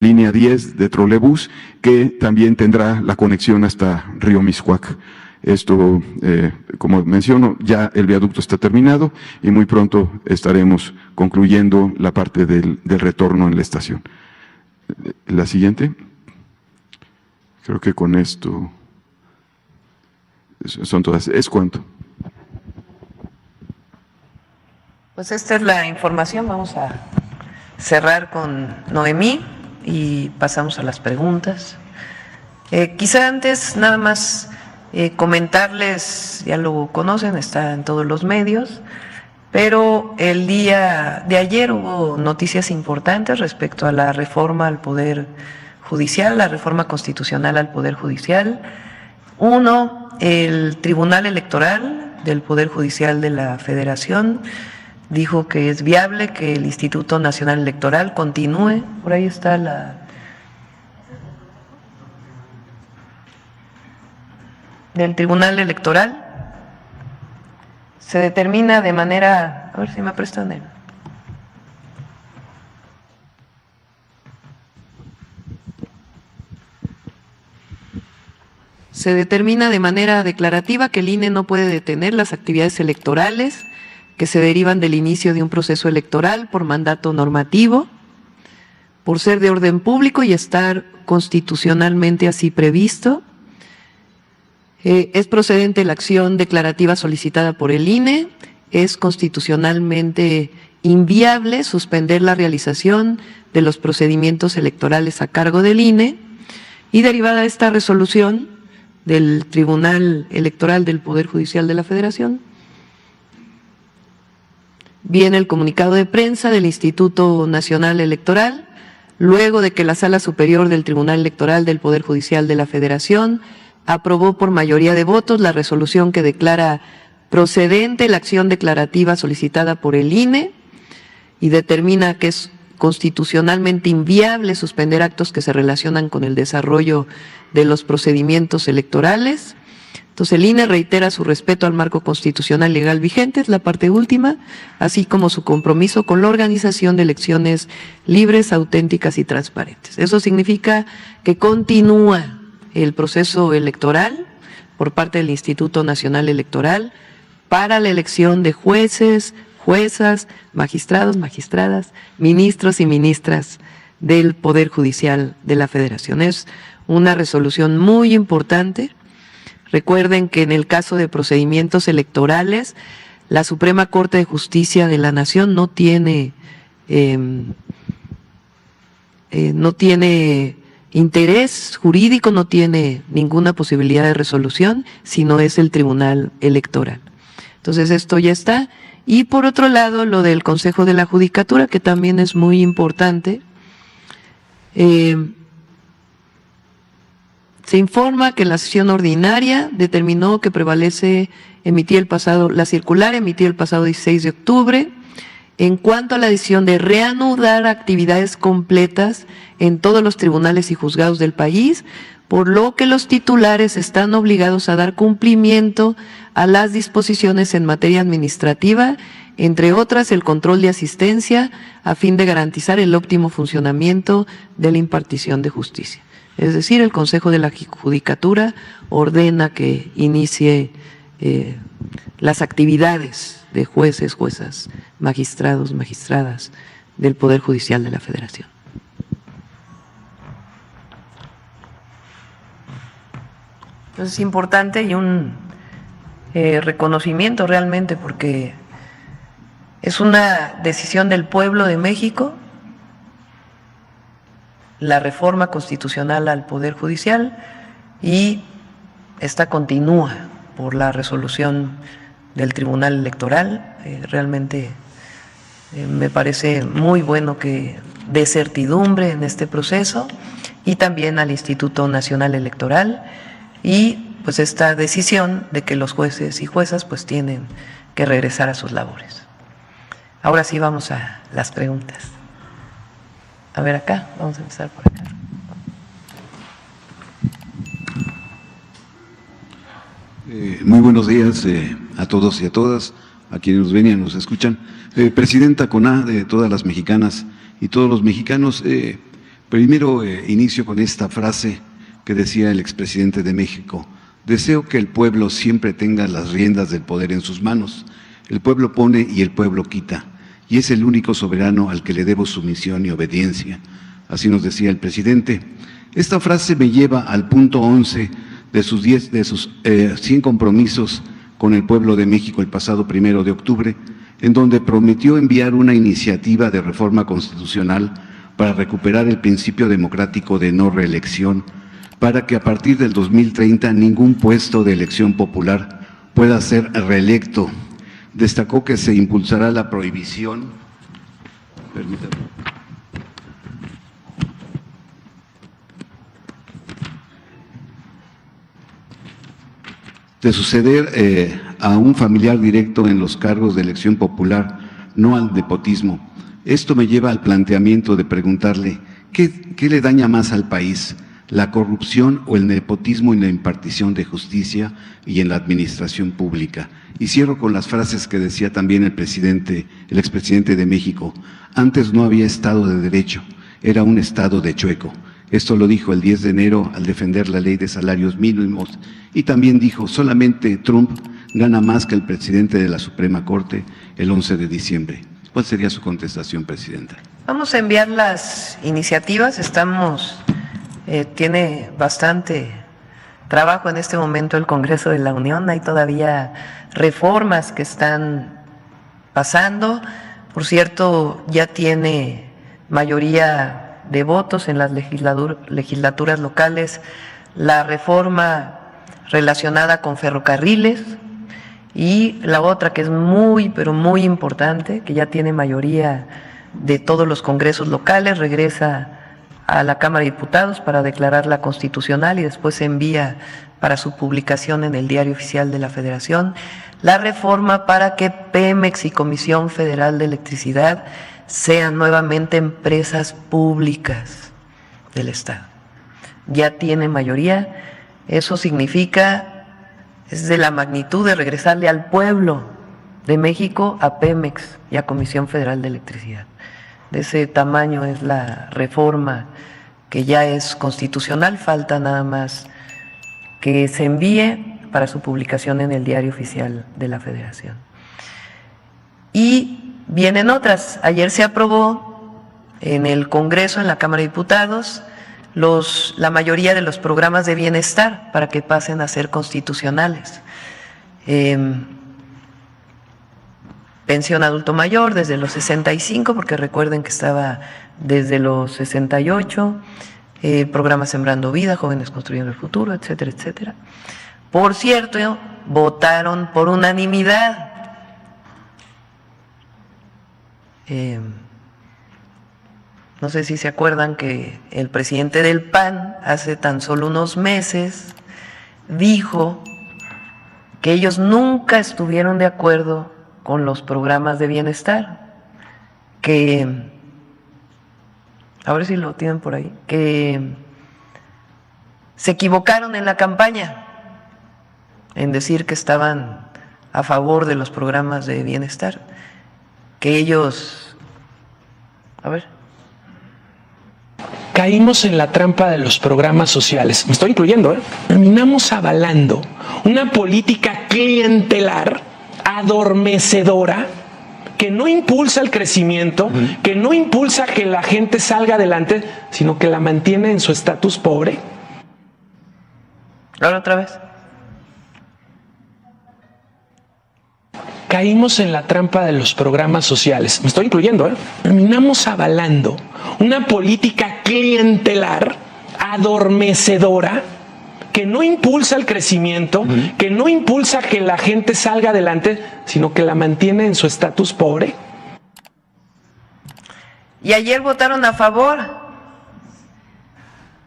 línea 10 de trolebús, que también tendrá la conexión hasta Río Miscuac. Esto, como menciono, ya el viaducto está terminado y muy pronto estaremos concluyendo la parte del retorno en la estación. La siguiente. Creo que con esto son todas. ¿Es cuánto? Pues esta es la información. Vamos a cerrar con Noemí y pasamos a las preguntas. Quizá antes nada más comentarles, ya lo conocen, está en todos los medios, pero el día de ayer hubo noticias importantes respecto a la reforma al Poder Judicial, la reforma constitucional al Poder Judicial. Uno, el Tribunal Electoral del Poder Judicial de la Federación dijo que es viable que el Instituto Nacional Electoral continúe, por ahí está la del Tribunal Electoral, se determina de manera, a ver si me prestan el. Se determina de manera declarativa que el INE no puede detener las actividades electorales que se derivan del inicio de un proceso electoral por mandato normativo, por ser de orden público y estar constitucionalmente así previsto. Es procedente la acción declarativa solicitada por el INE, es constitucionalmente inviable suspender la realización de los procedimientos electorales a cargo del INE y derivada de esta resolución del Tribunal Electoral del Poder Judicial de la Federación, viene el comunicado de prensa del Instituto Nacional Electoral, luego de que la Sala Superior del Tribunal Electoral del Poder Judicial de la Federación aprobó por mayoría de votos la resolución que declara procedente la acción declarativa solicitada por el INE y determina que es constitucionalmente inviable suspender actos que se relacionan con el desarrollo de los procedimientos electorales. Entonces el INE reitera su respeto al marco constitucional legal vigente, es la parte última, así como su compromiso con la organización de elecciones libres, auténticas y transparentes. Eso significa que continúa el proceso electoral por parte del Instituto Nacional Electoral para la elección de jueces, juezas, magistrados, magistradas, ministros y ministras del Poder Judicial de la Federación. Es una resolución muy importante. Recuerden que en el caso de procedimientos electorales, la Suprema Corte de Justicia de la Nación no tiene interés jurídico, no tiene ninguna posibilidad de resolución, sino es el Tribunal Electoral. Entonces esto ya está. Y por otro lado, lo del Consejo de la Judicatura, que también es muy importante. Se informa que la sesión ordinaria determinó que prevalece la circular emitida el pasado 16 de octubre en cuanto a la decisión de reanudar actividades completas en todos los tribunales y juzgados del país, por lo que los titulares están obligados a dar cumplimiento a las disposiciones en materia administrativa, entre otras el control de asistencia, a fin de garantizar el óptimo funcionamiento de la impartición de justicia. Es decir, el Consejo de la Judicatura ordena que inicie las actividades de jueces, juezas, magistrados, magistradas del Poder Judicial de la Federación. Entonces es importante y un reconocimiento realmente, porque es una decisión del pueblo de México, la reforma constitucional al Poder Judicial, y esta continúa por la resolución del Tribunal Electoral. Realmente me parece muy bueno que dé certidumbre en este proceso, y también al Instituto Nacional Electoral, y pues esta decisión de que los jueces y juezas pues tienen que regresar a sus labores. Ahora sí vamos a las preguntas. A ver acá, vamos a empezar por acá. Muy buenos días a todos y a todas, a quienes nos ven y nos escuchan. Presidenta CONA de todas las mexicanas y todos los mexicanos, Primero inicio con esta frase que decía el expresidente de México: deseo que el pueblo siempre tenga las riendas del poder en sus manos. El pueblo pone y el pueblo quita, y es el único soberano al que le debo sumisión y obediencia. Así nos decía el presidente. Esta frase me lleva al punto 11 de sus 100 compromisos con el pueblo de México el pasado 1 de octubre, en donde prometió enviar una iniciativa de reforma constitucional para recuperar el principio democrático de no reelección, para que a partir del 2030 ningún puesto de elección popular pueda ser reelecto. Destacó que se impulsará la prohibición, de suceder a un familiar directo en los cargos de elección popular, no al nepotismo. Esto me lleva al planteamiento de preguntarle, ¿qué le daña más al país? ¿La corrupción o el nepotismo en la impartición de justicia y en la administración pública? Y cierro con las frases que decía también el expresidente de México: antes no había Estado de Derecho, era un Estado de chueco. Esto lo dijo el 10 de enero al defender la ley de salarios mínimos, y también dijo: solamente Trump gana más que el presidente de la Suprema Corte el 11 de diciembre. ¿Cuál sería su contestación, presidenta? Vamos a enviar las iniciativas, tiene bastante trabajo en este momento el Congreso de la Unión, hay todavía reformas que están pasando. Por cierto, ya tiene mayoría de votos en las legislaturas locales la reforma relacionada con ferrocarriles, y la otra que es muy, pero muy importante, que ya tiene mayoría de todos los congresos locales, regresa a la Cámara de Diputados para declararla constitucional y después se envía para su publicación en el Diario Oficial de la Federación, la reforma para que Pemex y Comisión Federal de Electricidad sean nuevamente empresas públicas del Estado. Ya tiene mayoría, eso significa, es de la magnitud de regresarle al pueblo de México a Pemex y a Comisión Federal de Electricidad. De ese tamaño es la reforma que ya es constitucional, falta nada más que se envíe para su publicación en el Diario Oficial de la Federación. Y vienen otras. Ayer se aprobó en el Congreso, en la Cámara de Diputados, la mayoría de los programas de bienestar para que pasen a ser constitucionales. Pensión adulto mayor desde los 65, porque recuerden que estaba desde los 68, programa Sembrando Vida, Jóvenes Construyendo el Futuro, etcétera, etcétera. Por cierto, votaron por unanimidad. No sé si se acuerdan que el presidente del PAN hace tan solo unos meses dijo que ellos nunca estuvieron de acuerdo con los programas de bienestar, que, a ver si lo tienen por ahí, que se equivocaron en la campaña en decir que estaban a favor de los programas de bienestar, que ellos, a ver. Caímos en la trampa de los programas sociales. Me estoy incluyendo, ¿eh? Terminamos avalando una política clientelar, adormecedora, que no impulsa el crecimiento, que no impulsa que la gente salga adelante, sino que la mantiene en su estatus pobre. Ahora otra vez. Caímos en la trampa de los programas sociales. Me estoy incluyendo, ¿eh? Terminamos avalando una política clientelar, adormecedora, que no impulsa el crecimiento, que no impulsa que la gente salga adelante, sino que la mantiene en su estatus pobre. Y ayer votaron a favor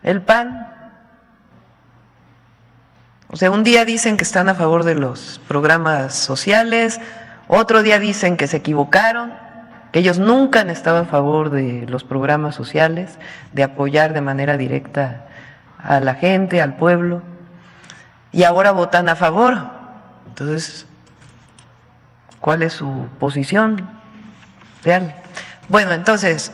el PAN. O sea, un día dicen que están a favor de los programas sociales, otro día dicen que se equivocaron, que ellos nunca han estado a favor de los programas sociales, de apoyar de manera directa a la gente, al pueblo, y ahora votan a favor. Entonces, ¿cuál es su posición real? Bueno, entonces,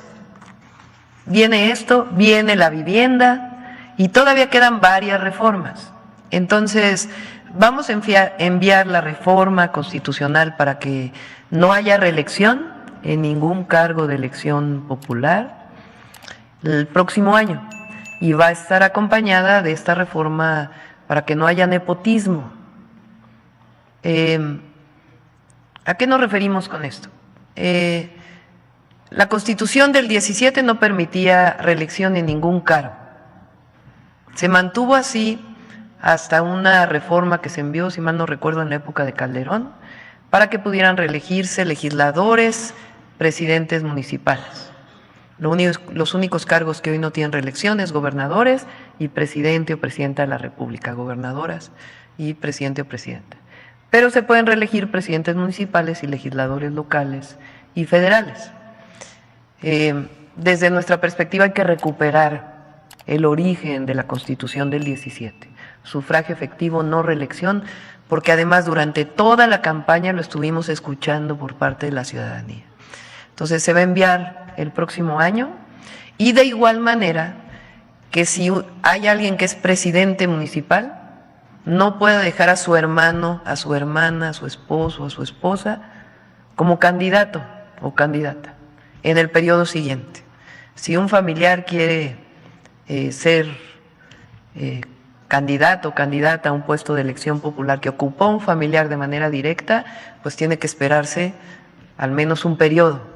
Viene esto, viene la vivienda y todavía quedan varias reformas. Entonces, vamos a enviar la reforma constitucional para que no haya reelección en ningún cargo de elección popular el próximo año. Y va a estar acompañada de esta reforma para que no haya nepotismo. ¿A qué nos referimos con esto? La Constitución del 17 no permitía reelección en ningún cargo. Se mantuvo así hasta una reforma que se envió, si mal no recuerdo, en la época de Calderón, para que pudieran reelegirse legisladores, presidentes municipales. Los únicos cargos que hoy no tienen reelección es gobernadores y presidente o presidenta de la República, gobernadoras y presidente o presidenta. Pero se pueden reelegir presidentes municipales y legisladores locales y federales. Desde nuestra perspectiva hay que recuperar el origen de la Constitución del 17, sufragio efectivo, no reelección, porque además durante toda la campaña lo estuvimos escuchando por parte de la ciudadanía. Entonces se va a enviar el próximo año y de igual manera que si hay alguien que es presidente municipal, no puede dejar a su hermano, a su hermana, a su esposo, a su esposa como candidato o candidata en el periodo siguiente. Si un familiar quiere ser candidato o candidata a un puesto de elección popular que ocupó un familiar de manera directa, pues tiene que esperarse al menos un periodo.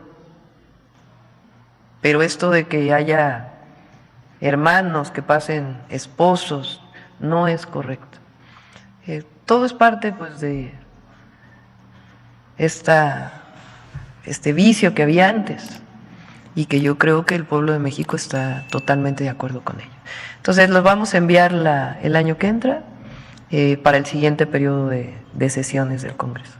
Pero esto de que haya hermanos que pasen esposos no es correcto. Todo es parte pues de este vicio que había antes y que yo creo que el pueblo de México está totalmente de acuerdo con ello. Entonces los vamos a enviar el año que entra para el siguiente periodo de sesiones del Congreso.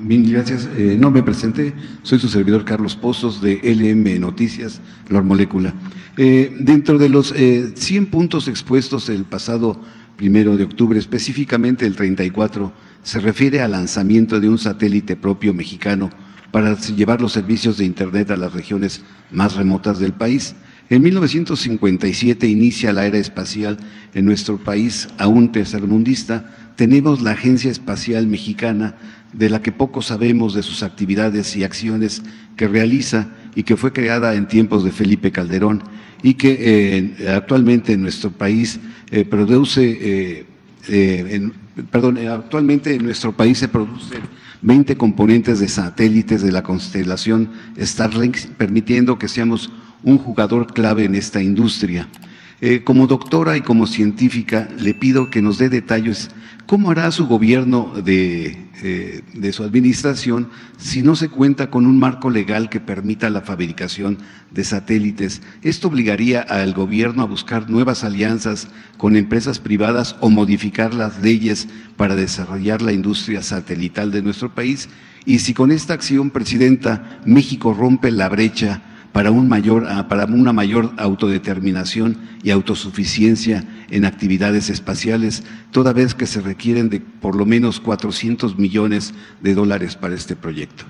Bien, gracias. No me presenté, soy su servidor Carlos Pozos de LM Noticias, Lor Molécula. Dentro de los 100 puntos expuestos el pasado 1 de octubre, específicamente el 34, se refiere al lanzamiento de un satélite propio mexicano para llevar los servicios de Internet a las regiones más remotas del país. En 1957 inicia la era espacial en nuestro país, aún tercermundista. Tenemos la Agencia Espacial Mexicana, de la que poco sabemos de sus actividades y acciones que realiza y que fue creada en tiempos de Felipe Calderón y que actualmente en nuestro país actualmente en nuestro país se producen 20 componentes de satélites de la constelación Starlink, permitiendo que seamos un jugador clave en esta industria. Como doctora y como científica, le pido que nos dé detalles. ¿Cómo hará su gobierno de su administración si no se cuenta con un marco legal que permita la fabricación de satélites? ¿Esto obligaría al gobierno a buscar nuevas alianzas con empresas privadas o modificar las leyes para desarrollar la industria satelital de nuestro país? Y si con esta acción, Presidenta, México rompe la brecha para una mayor autodeterminación y autosuficiencia en actividades espaciales, toda vez que se requieren de por lo menos $400 millones para este proyecto.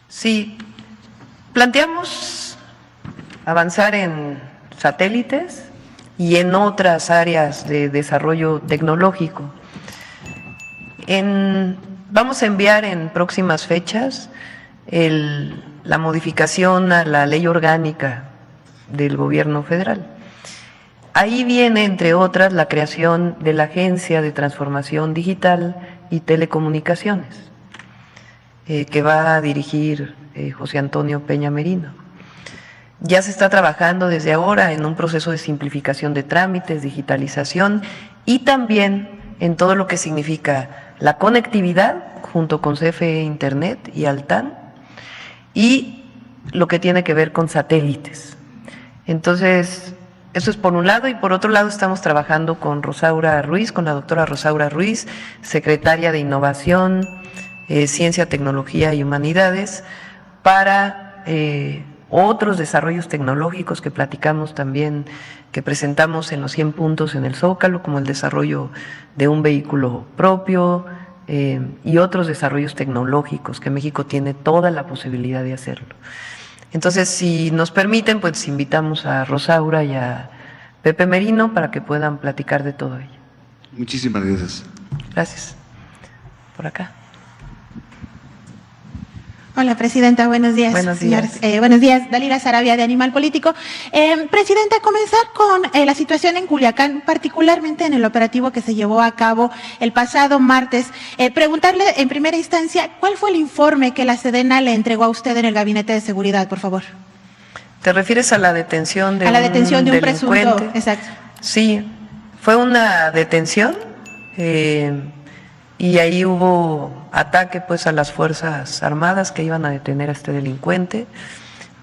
Sí, planteamos avanzar en satélites y en otras áreas de desarrollo tecnológico. Vamos a enviar en próximas fechas la modificación a la ley orgánica del gobierno federal. Ahí viene, entre otras, la creación de la Agencia de Transformación Digital y Telecomunicaciones, que va a dirigir José Antonio Peña Merino. Ya se está trabajando desde ahora en un proceso de simplificación de trámites, digitalización y también en todo lo que significa la conectividad junto con CFE Internet y Altán, y lo que tiene que ver con satélites. Entonces, eso es por un lado, y por otro lado estamos trabajando con Rosaura Ruiz, con la doctora Rosaura Ruiz, secretaria de Innovación, Ciencia, Tecnología y Humanidades, para otros desarrollos tecnológicos que platicamos también, que presentamos en los 100 puntos en el Zócalo, como el desarrollo de un vehículo propio, y otros desarrollos tecnológicos que México tiene toda la posibilidad de hacerlo. Entonces, si nos permiten, pues invitamos a Rosaura y a Pepe Merino para que puedan platicar de todo ello. Muchísimas gracias. Gracias. Por acá. Hola, Presidenta, buenos días. Buenos días. Señores. Buenos días, Dalila Sarabia de Animal Político. Presidenta, comenzar con la situación en Culiacán, particularmente en el operativo que se llevó a cabo el pasado martes. Preguntarle en primera instancia, ¿cuál fue el informe que la Sedena le entregó a usted en el Gabinete de Seguridad, por favor? ¿Te refieres a la detención de a la detención de un delincuente? presunto, exacto. Sí, fue una detención y ahí hubo ataque pues a las Fuerzas Armadas que iban a detener a este delincuente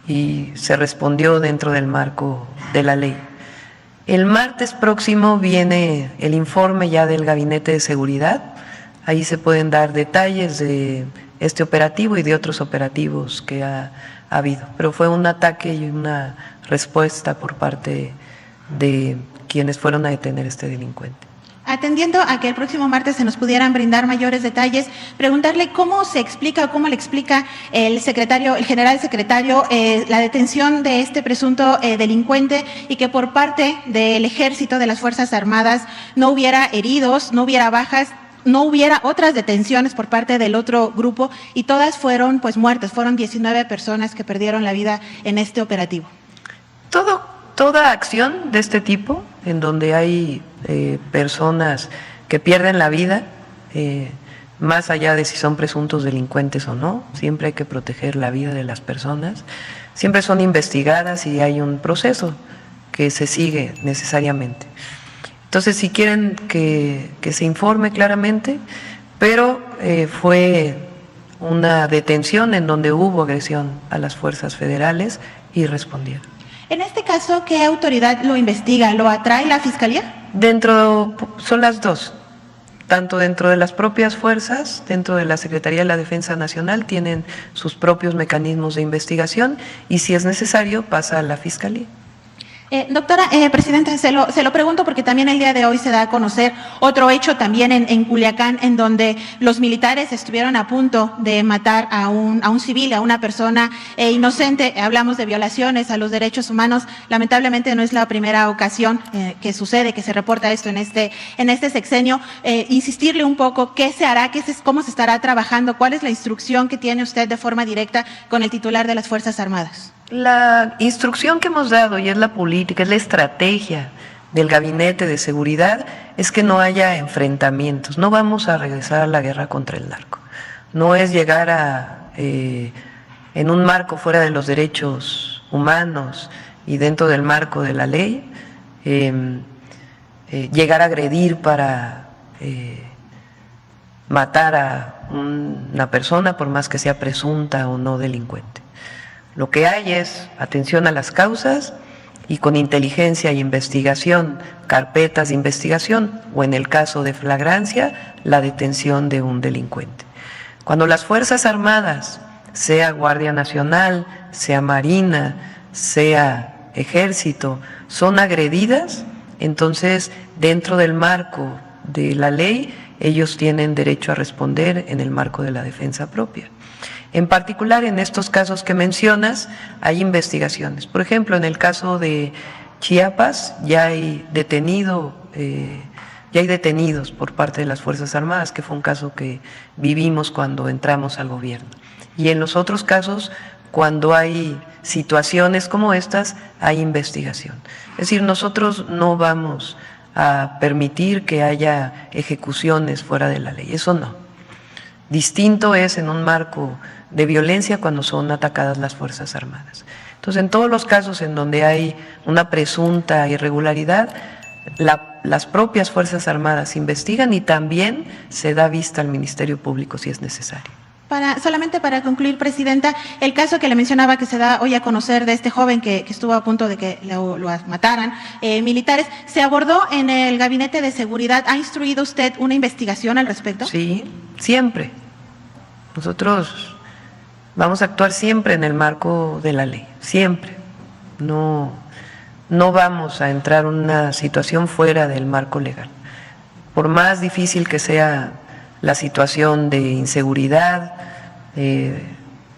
y se respondió dentro del marco de la ley. El martes próximo viene el informe ya del Gabinete de Seguridad, ahí se pueden dar detalles de este operativo y de otros operativos que ha habido, pero fue un ataque y una respuesta por parte de quienes fueron a detener a este delincuente. Atendiendo a que el próximo martes se nos pudieran brindar mayores detalles, preguntarle cómo se explica o cómo le explica el general secretario, la detención de este presunto delincuente y que por parte del Ejército, de las Fuerzas Armadas, no hubiera heridos, no hubiera bajas, no hubiera otras detenciones por parte del otro grupo y todas fueron pues muertes, fueron 19 personas que perdieron la vida en este operativo. Toda acción de este tipo, en donde hay personas que pierden la vida, más allá de si son presuntos delincuentes o no, siempre hay que proteger la vida de las personas, siempre son investigadas y hay un proceso que se sigue necesariamente. Entonces, si quieren que se informe claramente, pero fue una detención en donde hubo agresión a las fuerzas federales y respondieron. En este caso, ¿qué autoridad lo investiga? ¿Lo atrae la Fiscalía? Son las dos, tanto dentro de las propias fuerzas, dentro de la Secretaría de la Defensa Nacional, tienen sus propios mecanismos de investigación y si es necesario pasa a la Fiscalía. Doctora, Presidenta, se lo pregunto porque también el día de hoy se da a conocer otro hecho también en Culiacán, en donde los militares estuvieron a punto de matar a un civil, a una persona inocente. Hablamos de violaciones a los derechos humanos. Lamentablemente no es la primera ocasión que sucede, que se reporta esto en este sexenio. Insistirle un poco, ¿qué se hará? ¿Cómo se estará trabajando? ¿Cuál es la instrucción que tiene usted de forma directa con el titular de las Fuerzas Armadas? La instrucción que hemos dado, y es la política, es la estrategia del Gabinete de Seguridad, es que no haya enfrentamientos. No vamos a regresar a la guerra contra el narco. No es llegar en un marco fuera de los derechos humanos y dentro del marco de la ley, llegar a agredir para matar a una persona, por más que sea presunta o no delincuente. Lo que hay es atención a las causas y con inteligencia e investigación, carpetas de investigación o en el caso de flagrancia, la detención de un delincuente. Cuando las Fuerzas Armadas, sea Guardia Nacional, sea Marina, sea Ejército, son agredidas, entonces dentro del marco de la ley ellos tienen derecho a responder en el marco de la defensa propia. En particular, en estos casos que mencionas, hay investigaciones. Por ejemplo, en el caso de Chiapas ya hay detenidos por parte de las Fuerzas Armadas, que fue un caso que vivimos cuando entramos al gobierno. Y en los otros casos, cuando hay situaciones como estas, hay investigación. Es decir, nosotros no vamos a permitir que haya ejecuciones fuera de la ley, eso no. Distinto es en un marco de violencia cuando son atacadas las Fuerzas Armadas. Entonces, en todos los casos en donde hay una presunta irregularidad, las propias Fuerzas Armadas investigan y también se da vista al Ministerio Público si es necesario. Solamente para concluir, Presidenta, el caso que le mencionaba que se da hoy a conocer de este joven que estuvo a punto de que lo mataran, militares, ¿se abordó en el Gabinete de Seguridad? ¿Ha instruido usted una investigación al respecto? Sí, siempre. Nosotros vamos a actuar siempre en el marco de la ley, siempre. No vamos a entrar en una situación fuera del marco legal. Por más difícil que sea la situación de inseguridad, de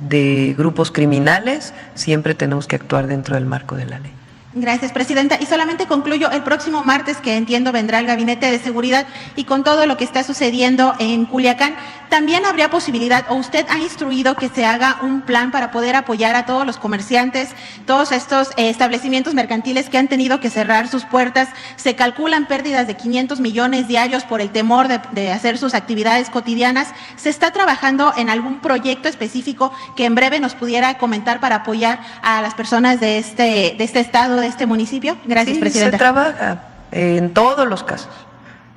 de grupos criminales, siempre tenemos que actuar dentro del marco de la ley. Gracias, Presidenta. Y solamente concluyo, el próximo martes, que entiendo vendrá el Gabinete de Seguridad, y con todo lo que está sucediendo en Culiacán, también habría posibilidad, o usted ha instruido que se haga un plan para poder apoyar a todos los comerciantes, todos estos establecimientos mercantiles que han tenido que cerrar sus puertas. Se calculan pérdidas de 500 millones diarios por el temor de hacer sus actividades cotidianas. ¿Se está trabajando en algún proyecto específico que en breve nos pudiera comentar para apoyar a las personas de este estado, de este municipio? Gracias, Sí, Presidenta. se trabaja en todos los casos,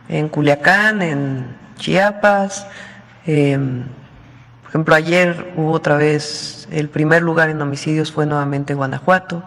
en Culiacán, en Chiapas. Por ejemplo, ayer hubo otra vez, el primer lugar en homicidios fue nuevamente Guanajuato.